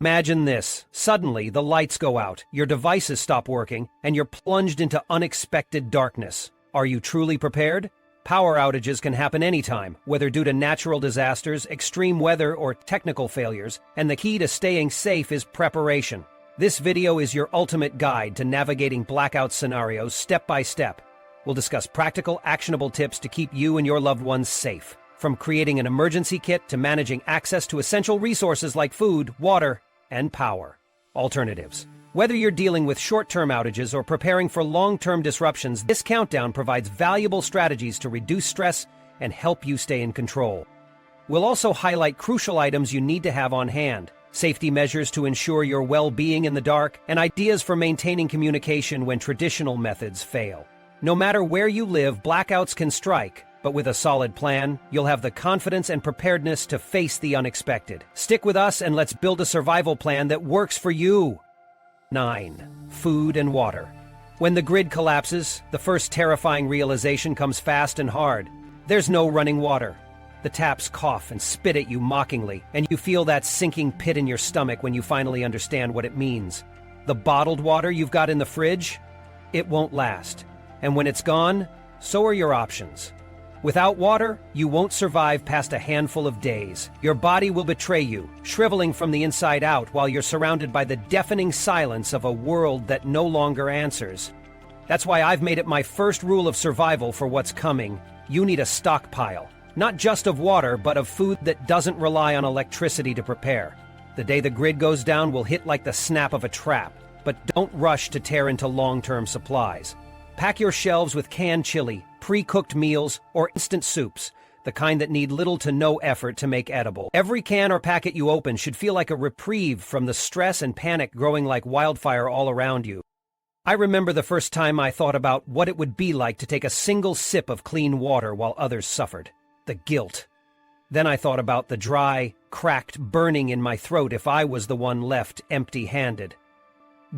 Imagine this. Suddenly, the lights go out, your devices stop working, and you're plunged into unexpected darkness. Are you truly prepared? Power outages can happen anytime, whether due to natural disasters, extreme weather, or technical failures, and the key to staying safe is preparation. This video is your ultimate guide to navigating blackout scenarios step by step. We'll discuss practical, actionable tips to keep you and your loved ones safe. From creating an emergency kit to managing access to essential resources like food, water, and power. Alternatives. Whether you're dealing with short-term outages or preparing for long-term disruptions, this countdown provides valuable strategies to reduce stress and help you stay in control. We'll also highlight crucial items you need to have on hand, safety measures to ensure your well-being in the dark, and ideas for maintaining communication when traditional methods fail. No matter where you live, blackouts can strike, but with a solid plan, you'll have the confidence and preparedness to face the unexpected. Stick with us and let's build a survival plan that works for you. 9. Food and water. When the grid collapses, the first terrifying realization comes fast and hard. There's no running water. The taps cough and spit at you mockingly, and you feel that sinking pit in your stomach when you finally understand what it means. The bottled water you've got in the fridge? It won't last. And when it's gone, so are your options. Without water, you won't survive past a handful of days. Your body will betray you, shriveling from the inside out while you're surrounded by the deafening silence of a world that no longer answers. That's why I've made it my first rule of survival for what's coming. You need a stockpile, not just of water, but of food that doesn't rely on electricity to prepare. The day the grid goes down will hit like the snap of a trap, but don't rush to tear into long-term supplies. Pack your shelves with canned chili, pre-cooked meals, or instant soups, the kind that need little to no effort to make edible. Every can or packet you open should feel like a reprieve from the stress and panic growing like wildfire all around you. I remember the first time I thought about what it would be like to take a single sip of clean water while others suffered. The guilt. Then I thought about the dry, cracked burning in my throat if I was the one left empty-handed.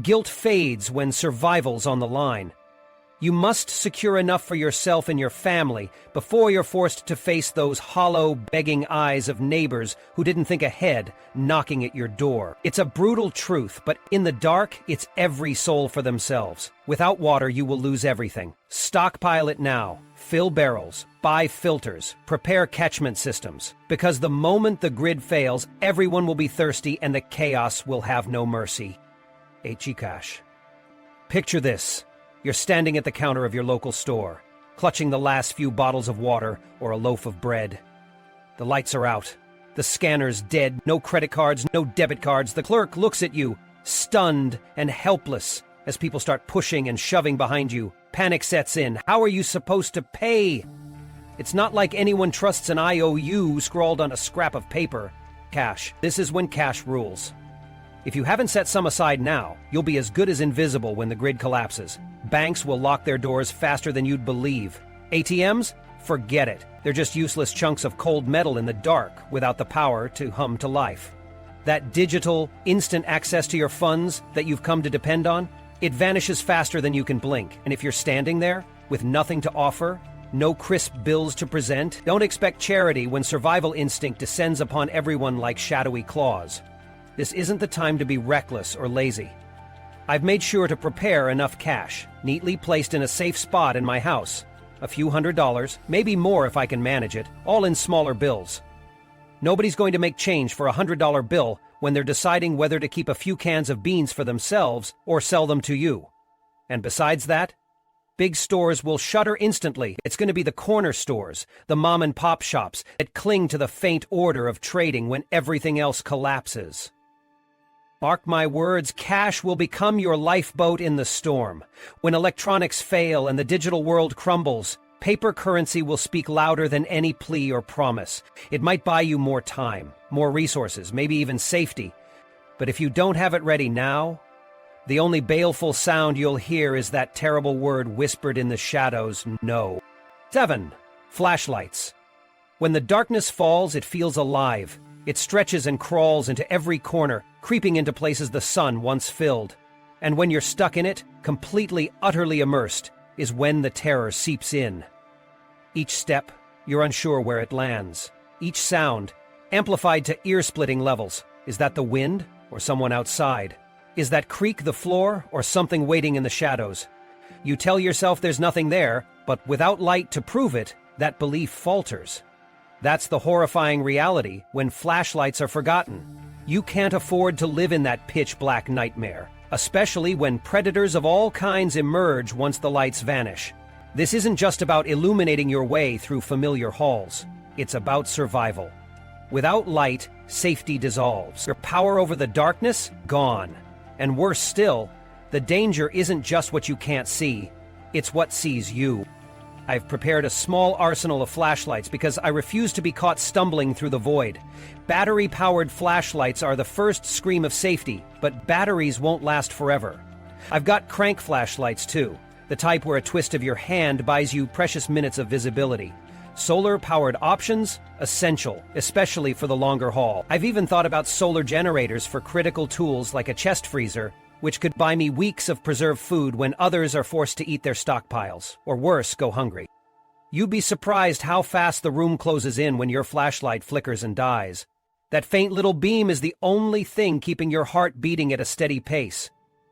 Guilt fades when survival's on the line. You must secure enough for yourself and your family before you're forced to face those hollow, begging eyes of neighbors who didn't think ahead, knocking at your door. It's a brutal truth, but in the dark, it's every soul for themselves. Without water, you will lose everything. Stockpile it now. Fill barrels. Buy filters. Prepare catchment systems. Because the moment the grid fails, everyone will be thirsty and the chaos will have no mercy. Cash. Picture this. You're standing at the counter of your local store, clutching the last few bottles of water or a loaf of bread. The lights are out. The scanner's dead. No credit cards, no debit cards. The clerk looks at you, stunned and helpless, as people start pushing and shoving behind you. Panic sets in. How are you supposed to pay? It's not like anyone trusts an IOU scrawled on a scrap of paper. Cash. This is when cash rules. If you haven't set some aside now, you'll be as good as invisible when the grid collapses. Banks will lock their doors faster than you'd believe. ATMs? Forget it. They're just useless chunks of cold metal in the dark without the power to hum to life. That digital, instant access to your funds that you've come to depend on, it vanishes faster than you can blink. And if you're standing there with nothing to offer, no crisp bills to present, don't expect charity when survival instinct descends upon everyone like shadowy claws. This isn't the time to be reckless or lazy. I've made sure to prepare enough cash, neatly placed in a safe spot in my house. A few $100s, maybe more if I can manage it, all in smaller bills. Nobody's going to make change for a $100 bill when they're deciding whether to keep a few cans of beans for themselves or sell them to you. And besides that, big stores will shutter instantly. It's going to be the corner stores, the mom-and-pop shops that cling to the faint order of trading when everything else collapses. Mark my words, cash will become your lifeboat in the storm. When electronics fail and the digital world crumbles, paper currency will speak louder than any plea or promise. It might buy you more time, more resources, maybe even safety. But if you don't have it ready now, the only baleful sound you'll hear is that terrible word whispered in the shadows, no. 7. Flashlights. When the darkness falls, it feels alive. It stretches and crawls into every corner, creeping into places the sun once filled. And when you're stuck in it, completely, utterly immersed, is when the terror seeps in. Each step, you're unsure where it lands. Each sound, amplified to ear-splitting levels. Is that the wind? or someone outside? Is that creak the floor or something waiting in the shadows? You tell yourself there's nothing there, but without light to prove it, that belief falters. That's the horrifying reality when flashlights are forgotten. You can't afford to live in that pitch-black nightmare, especially when predators of all kinds emerge once the lights vanish. This isn't just about illuminating your way through familiar halls. It's about survival. Without light, safety dissolves. Your power over the darkness, gone. And worse still, the danger isn't just what you can't see, it's what sees you. I've prepared a small arsenal of flashlights because I refuse to be caught stumbling through the void. Battery-powered flashlights are the first scream of safety, but batteries won't last forever. I've got crank flashlights too, the type where a twist of your hand buys you precious minutes of visibility. Solar-powered options? Essential, especially for the longer haul. I've even thought about solar generators for critical tools like a chest freezer, which could buy me weeks of preserved food when others are forced to eat their stockpiles, or worse, go hungry. You'd be surprised how fast the room closes in when your flashlight flickers and dies. That faint little beam is the only thing keeping your heart beating at a steady pace,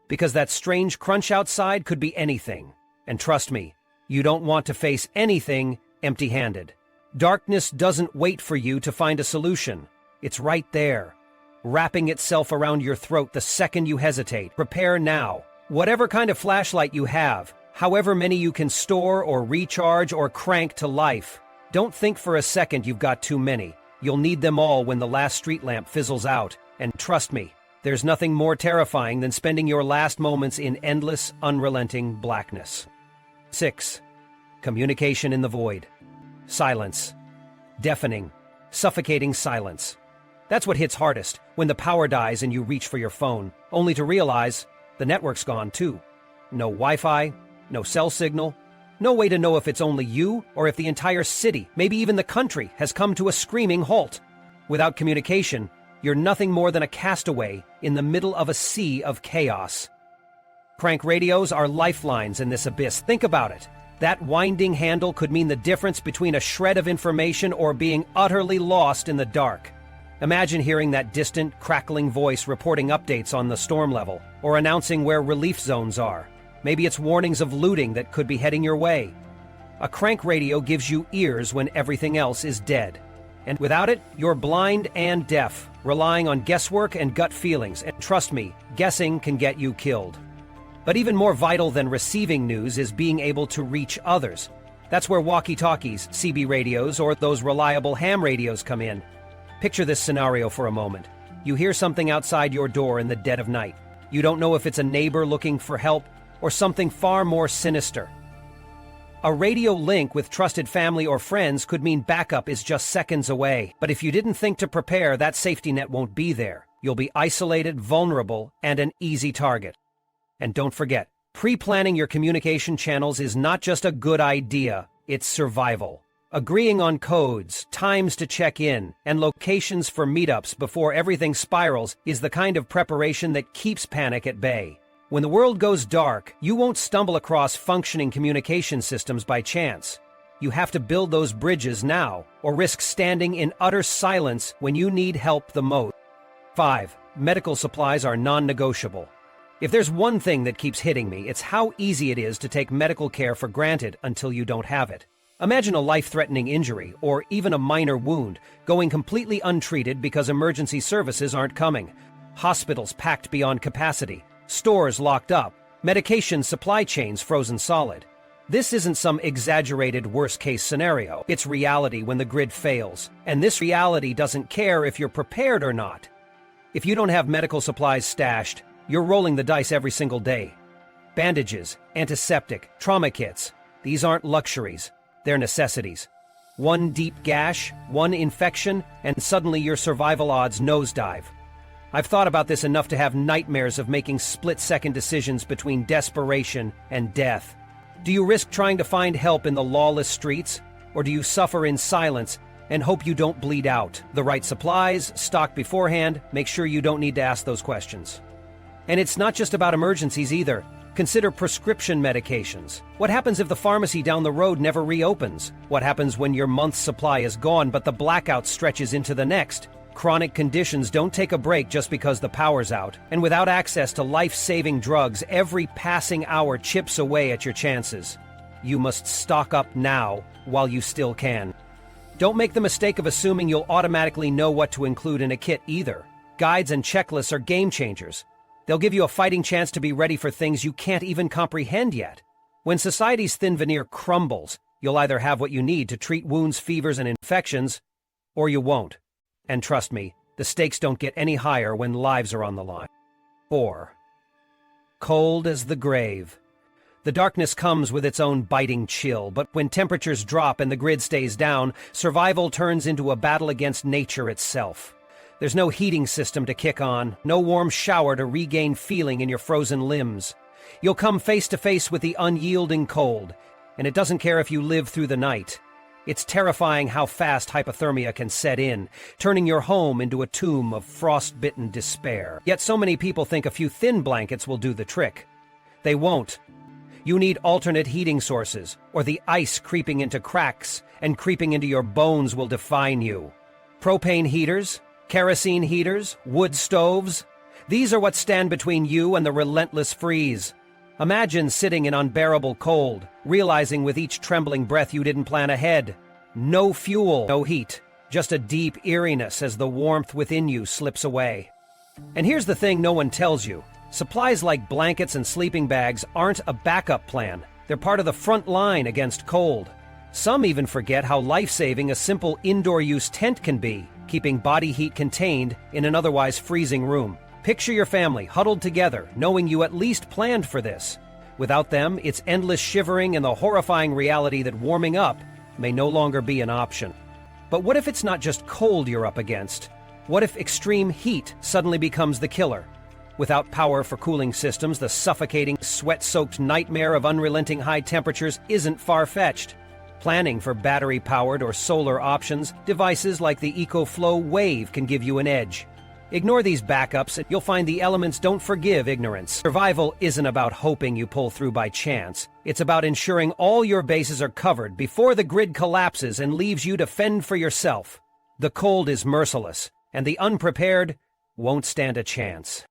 because that strange crunch outside could be anything. And trust me, you don't want to face anything empty-handed. Darkness doesn't wait for you to find a solution. It's right there, wrapping itself around your throat the second you hesitate. Prepare now. Whatever kind of flashlight you have, however many you can store or recharge or crank to life, don't think for a second you've got too many. You'll need them all when the last street lamp fizzles out. And trust me, there's nothing more terrifying than spending your last moments in endless, unrelenting blackness. 6. Communication in the void. Silence. Deafening, suffocating silence. That's what hits hardest, when the power dies and you reach for your phone, only to realize the network's gone too. No Wi-Fi, no cell signal, no way to know if it's only you or if the entire city, maybe even the country, has come to a screaming halt. Without communication, you're nothing more than a castaway in the middle of a sea of chaos. Crank radios are lifelines in this abyss. Think about it. That winding handle could mean the difference between a shred of information or being utterly lost in the dark. Imagine hearing that distant, crackling voice reporting updates on the storm level, or announcing where relief zones are. Maybe it's warnings of looting that could be heading your way. A crank radio gives you ears when everything else is dead. And without it, you're blind and deaf, relying on guesswork and gut feelings. And trust me, guessing can get you killed. But even more vital than receiving news is being able to reach others. That's where walkie-talkies, CB radios, or those reliable ham radios come in. Picture this scenario for a moment. You hear something outside your door in the dead of night. You don't know if it's a neighbor looking for help or something far more sinister. A radio link with trusted family or friends could mean backup is just seconds away. But if you didn't think to prepare, that safety net won't be there. You'll be isolated, vulnerable, and an easy target. And don't forget, pre-planning your communication channels is not just a good idea, it's survival. Agreeing on codes, times to check in, and locations for meetups before everything spirals is the kind of preparation that keeps panic at bay. When the world goes dark, you won't stumble across functioning communication systems by chance. You have to build those bridges now, or risk standing in utter silence when you need help the most. 5. Medical supplies are non-negotiable. If there's one thing that keeps hitting me, it's how easy it is to take medical care for granted until you don't have it. Imagine a life-threatening injury, or even a minor wound, going completely untreated because emergency services aren't coming. Hospitals packed beyond capacity, stores locked up, medication supply chains frozen solid. This isn't some exaggerated worst-case scenario. It's reality when the grid fails, and this reality doesn't care if you're prepared or not. If you don't have medical supplies stashed, you're rolling the dice every single day. Bandages, antiseptic, trauma kits, these aren't luxuries, they're necessities. One deep gash, one infection, and suddenly your survival odds nosedive. I've thought about this enough to have nightmares of making split-second decisions between desperation and death. Do you risk trying to find help in the lawless streets, or do you suffer in silence and hope you don't bleed out? The right supplies, stocked beforehand, make sure you don't need to ask those questions. And it's not just about emergencies either. Consider prescription medications. What happens if the pharmacy down the road never reopens? What happens when your month's supply is gone but the blackout stretches into the next? Chronic conditions don't take a break just because the power's out, and without access to life-saving drugs, every passing hour chips away at your chances. You must stock up now while you still can. Don't make the mistake of assuming you'll automatically know what to include in a kit either. Guides and checklists are game changers. They'll give you a fighting chance to be ready for things you can't even comprehend yet. When society's thin veneer crumbles, you'll either have what you need to treat wounds, fevers, and infections, or you won't. And trust me, the stakes don't get any higher when lives are on the line. 4. Cold as the grave. The darkness comes with its own biting chill, but when temperatures drop and the grid stays down, survival turns into a battle against nature itself. There's no heating system to kick on, no warm shower to regain feeling in your frozen limbs. You'll come face to face with the unyielding cold, and it doesn't care if you live through the night. It's terrifying how fast hypothermia can set in, turning your home into a tomb of frost-bitten despair. Yet so many people think a few thin blankets will do the trick. They won't. You need alternate heating sources, or the ice creeping into cracks and creeping into your bones will define you. Propane heaters, kerosene heaters, wood stoves, these are what stand between you and the relentless freeze. Imagine sitting in unbearable cold, realizing with each trembling breath you didn't plan ahead. No fuel, no heat, just a deep eeriness as the warmth within you slips away. And here's the thing no one tells you. Supplies like blankets and sleeping bags aren't a backup plan. They're part of the front line against cold. Some even forget how life-saving a simple indoor-use tent can be, keeping body heat contained in an otherwise freezing room. Picture your family huddled together, knowing you at least planned for this. Without them, it's endless shivering and the horrifying reality that warming up may no longer be an option. But what if it's not just cold you're up against? What if extreme heat suddenly becomes the killer? Without power for cooling systems, the suffocating, sweat-soaked nightmare of unrelenting high temperatures isn't far-fetched. Planning for battery-powered or solar options, devices like the EcoFlow Wave can give you an edge. Ignore these backups and you'll find the elements don't forgive ignorance. Survival isn't about hoping you pull through by chance. It's about ensuring all your bases are covered before the grid collapses and leaves you to fend for yourself. The cold is merciless, and the unprepared won't stand a chance.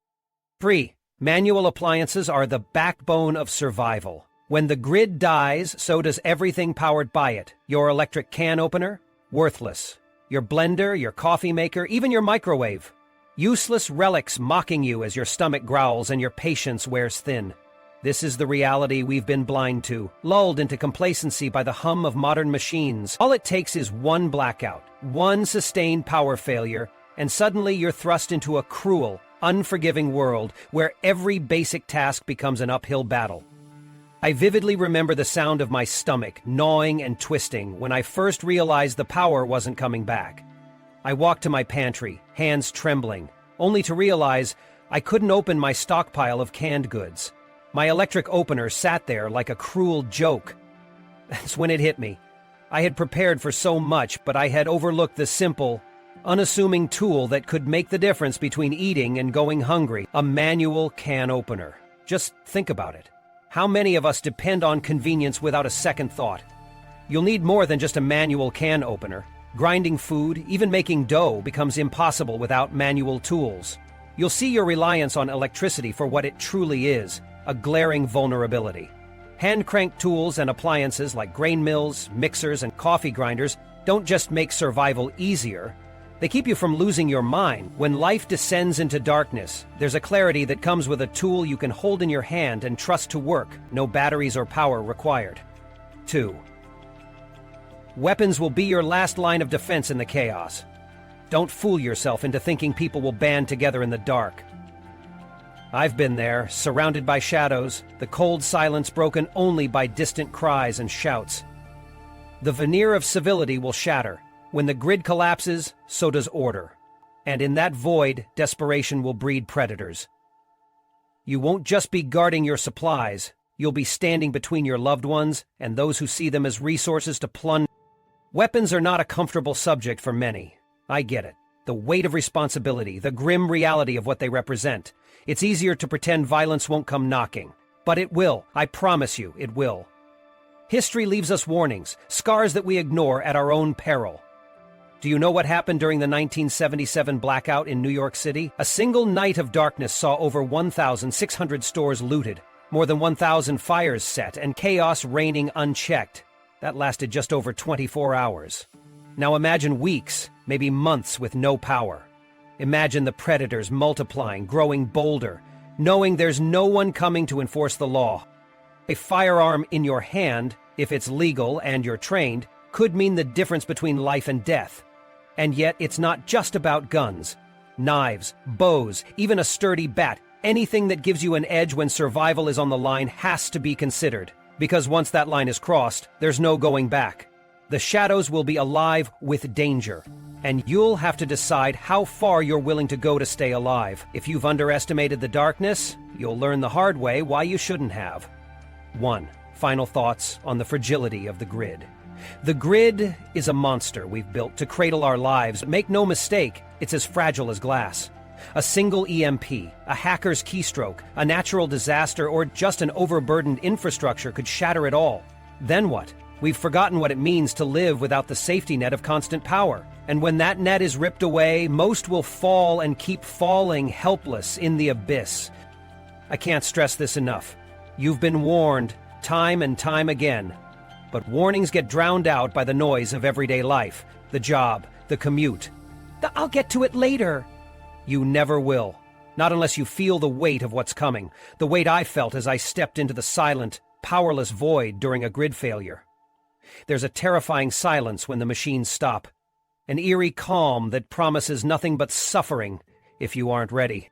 3. Manual appliances are the backbone of survival. When the grid dies, so does everything powered by it. Your electric can opener? Worthless. Your blender, your coffee maker, even your microwave. Useless relics mocking you as your stomach growls and your patience wears thin. This is the reality we've been blind to, lulled into complacency by the hum of modern machines. All it takes is one blackout, one sustained power failure, and suddenly you're thrust into a cruel, unforgiving world where every basic task becomes an uphill battle. I vividly remember the sound of my stomach gnawing and twisting when I first realized the power wasn't coming back. I walked to my pantry, hands trembling, only to realize I couldn't open my stockpile of canned goods. My electric opener sat there like a cruel joke. That's when it hit me. I had prepared for so much, but I had overlooked the simple, unassuming tool that could make the difference between eating and going hungry: a manual can opener. Just think about it. How many of us depend on convenience without a second thought? You'll need more than just a manual can opener. Grinding food, even making dough, becomes impossible without manual tools. You'll see your reliance on electricity for what it truly is: a glaring vulnerability. Hand-cranked tools and appliances like grain mills, mixers, and coffee grinders don't just make survival easier, they keep you from losing your mind. When life descends into darkness, there's a clarity that comes with a tool you can hold in your hand and trust to work, no batteries or power required. 2. Weapons will be your last line of defense in the chaos. Don't fool yourself into thinking people will band together in the dark. I've been there, surrounded by shadows, the cold silence broken only by distant cries and shouts. The veneer of civility will shatter. When the grid collapses, so does order. And in that void, desperation will breed predators. You won't just be guarding your supplies, you'll be standing between your loved ones and those who see them as resources to plunder. Weapons are not a comfortable subject for many. I get it. The weight of responsibility, the grim reality of what they represent. It's easier to pretend violence won't come knocking. But it will. I promise you, it will. History leaves us warnings, scars that we ignore at our own peril. Do you know what happened during the 1977 blackout in New York City? A single night of darkness saw over 1,600 stores looted, more than 1,000 fires set, and chaos reigning unchecked. That lasted just over 24 hours. Now imagine weeks, maybe months with no power. Imagine the predators multiplying, growing bolder, knowing there's no one coming to enforce the law. A firearm in your hand, if it's legal and you're trained, could mean the difference between life and death. And yet it's not just about guns. Knives, bows, even a sturdy bat, anything that gives you an edge when survival is on the line has to be considered. Because once that line is crossed, there's no going back. The shadows will be alive with danger, and you'll have to decide how far you're willing to go to stay alive. If you've underestimated the darkness, you'll learn the hard way why you shouldn't have. 1. Final thoughts on the fragility of the grid. The grid is a monster we've built to cradle our lives. Make no mistake, it's as fragile as glass. A single EMP, a hacker's keystroke, a natural disaster, or just an overburdened infrastructure could shatter it all. Then what? We've forgotten what it means to live without the safety net of constant power. And when that net is ripped away, most will fall and keep falling helpless in the abyss. I can't stress this enough. You've been warned, time and time again. But warnings get drowned out by the noise of everyday life, the job, the commute. I'll get to it later. You never will. Not unless you feel the weight of what's coming, the weight I felt as I stepped into the silent, powerless void during a grid failure. There's a terrifying silence when the machines stop, an eerie calm that promises nothing but suffering if you aren't ready.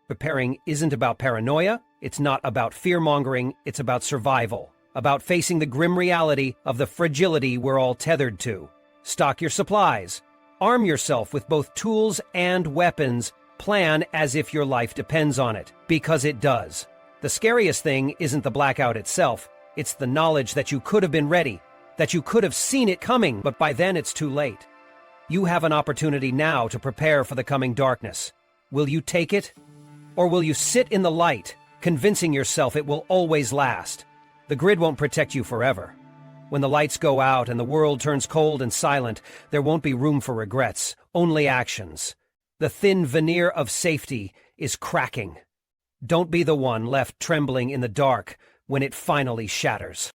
Preparing isn't about paranoia, it's not about fear-mongering, it's about survival. About facing the grim reality of the fragility we're all tethered to. Stock your supplies. Arm yourself with both tools and weapons. Plan as if your life depends on it, because it does. The scariest thing isn't the blackout itself. It's the knowledge that you could have been ready, that you could have seen it coming, but by then it's too late. You have an opportunity now to prepare for the coming darkness. Will you take it? Or will you sit in the light, convincing yourself it will always last? The grid won't protect you forever. When the lights go out and the world turns cold and silent, there won't be room for regrets, only actions. The thin veneer of safety is cracking. Don't be the one left trembling in the dark when it finally shatters.